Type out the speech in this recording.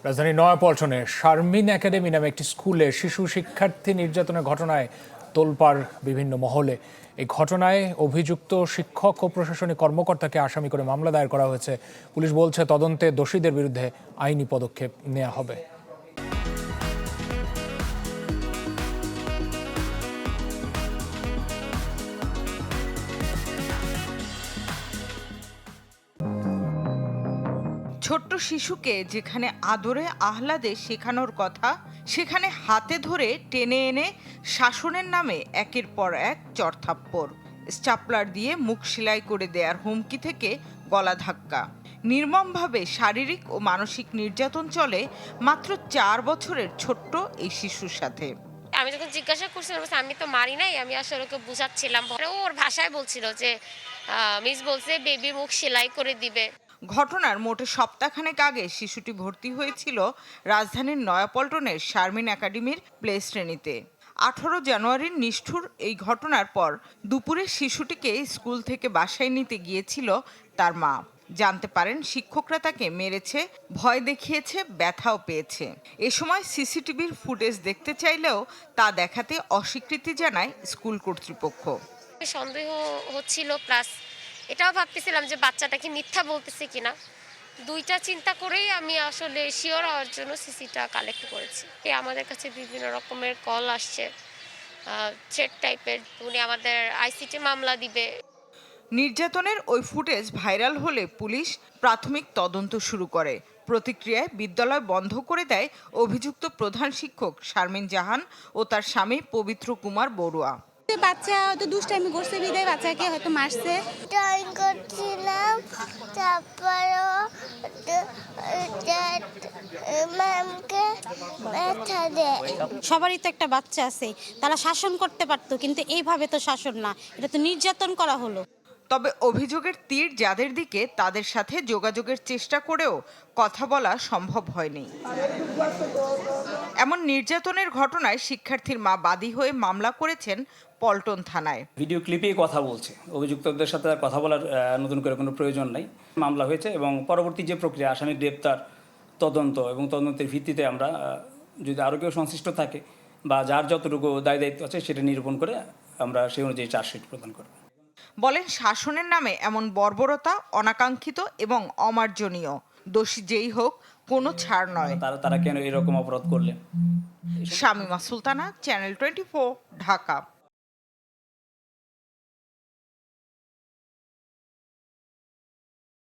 রাজধানীর নয়াপল্টনে শারমিন একাডেমি নামে একটি স্কুলে শিশু শিক্ষার্থী নির্যাতনের ঘটনায় তোলপাড় বিভিন্ন মহলে। এই ঘটনায় অভিযুক্ত শিক্ষক ও প্রশাসনিক কর্মকর্তাকে আসামি করে মামলা দায়ের করা হয়েছে। পুলিশ বলছে তদন্তে দোষীদের বিরুদ্ধে আইনি পদক্ষেপ নেওয়া হবে। ছোট্ট শিশুকে যেখানে আদরে আহ্লাদে শেখানোর কথা, সেখানে হাতে ধরে টেনে এনে শাসনের নামে একের পর এক চড়থাপ্পড়, স্টাপলার দিয়ে মুখ সেলাই করে দেওয়ার হুমকি থেকে গলা ধাক্কা, নির্মমভাবে শারীরিক ও মানসিক নির্যাতন চলে মাত্র 4 বছরের ছোট্ট এই শিশুর সাথে। আমি যখন জিজ্ঞাসা করছিলাম আমি তো মারি নাই, আমি আসলে ওকে বুঝাচ্ছিলাম। ওর ভাষায় বলছিল যে মিস বলছে বেবি মুখ সেলাই করে দিবে। ঘটনার মোটে সপ্তাহখানেক আগে শিশুটি ভর্তি হয়েছিল রাজধানীর নয়াপল্টনের শারমিন একাডেমির প্লে শ্রেণীতে। 18 জানুয়ারির নিষ্ঠুর এই ঘটনার পর দুপুরে শিশুটিকে স্কুল থেকে বাসায় নিতে গিয়েছিল তার মা। জানতে পারেন শিক্ষকরা তাকে মেরেছে, ভয় দেখিয়েছে, ব্যথাও পেয়েছে। এ সময় সিসিটিভির ফুটেজ দেখতে চাইলেও তা দেখাতে অস্বীকৃতি জানায় স্কুল কর্তৃপক্ষ। সন্দেহ হচ্ছিল, প্লাস এটাও ভাবতেছিলাম যে বাচ্চাটাকে মিথ্যা বলতেছে কিনা। দুইটা চিন্তা করেই আমি আসলে শিওর হওয়ার জন্য সিসিটা কালেক্ট করেছি। আমাদের কাছে বিভিন্ন রকমের কল আসছে, থ্রেট টাইপের। উনি আমাদের আইসিটি মামলা দিবে। নির্যাতনের ওই ফুটেজ ভাইরাল হলে পুলিশ প্রাথমিক তদন্ত শুরু করে। প্রতিক্রিয়ায় বিদ্যালয় বন্ধ করে দেয় অভিযুক্ত প্রধান শিক্ষক শারমিন জাহান ও তার স্বামী পবিত্র কুমার বড়ুয়া। বাচ্চা হয়তো দুষ্টামি করছে, বিদায় বাচ্চাকে হয়তো মারছে। ড্রয়িং করছিলাম, তারপরও ম্যামকে ব্যথা দেয়। সবারই তো একটা বাচ্চা আছে, তারা শাসন করতে পারতো, কিন্তু এইভাবে তো শাসন না, এটা তো নির্যাতন করা হলো। তবে অভিযোগের তীর যাদের দিকে, তাদের সাথে যোগাযোগের চেষ্টা করেও কথা বলা সম্ভব হয়নি। এমন নির্যাতনের ঘটনায় শিক্ষার্থীর মা বাদী হয়ে মামলা করেছেন পল্টন থানায়। ভিডিও ক্লিপেই কথা বলছে, অভিযুক্তদের সাথে আর কথা বলার নতুন করে কোনো প্রয়োজন নাই। মামলা হয়েছে এবং পরবর্তী যে প্রক্রিয়া, আসামি গ্রেপ্তার, তদন্ত এবং তদন্তের ভিত্তিতে আমরা যদি আরও কেউ সংশ্লিষ্ট থাকে বা যার যতটুকু দায় দায়িত্ব আছে সেটা নিরূপণ করে আমরা সেই অনুযায়ী চার্জশিট প্রদান করব। বলেন, শাসনের নামে এমন বর্বরতা অনাকাঙ্ক্ষিত এবং অমার্জনীয়। দোষী যেই হোক, কোনো ছাড় নয়। তারা কেন এরকম অপরাধ করলেন? শামীমা সুলতানা, চ্যানেল 24, ঢাকা।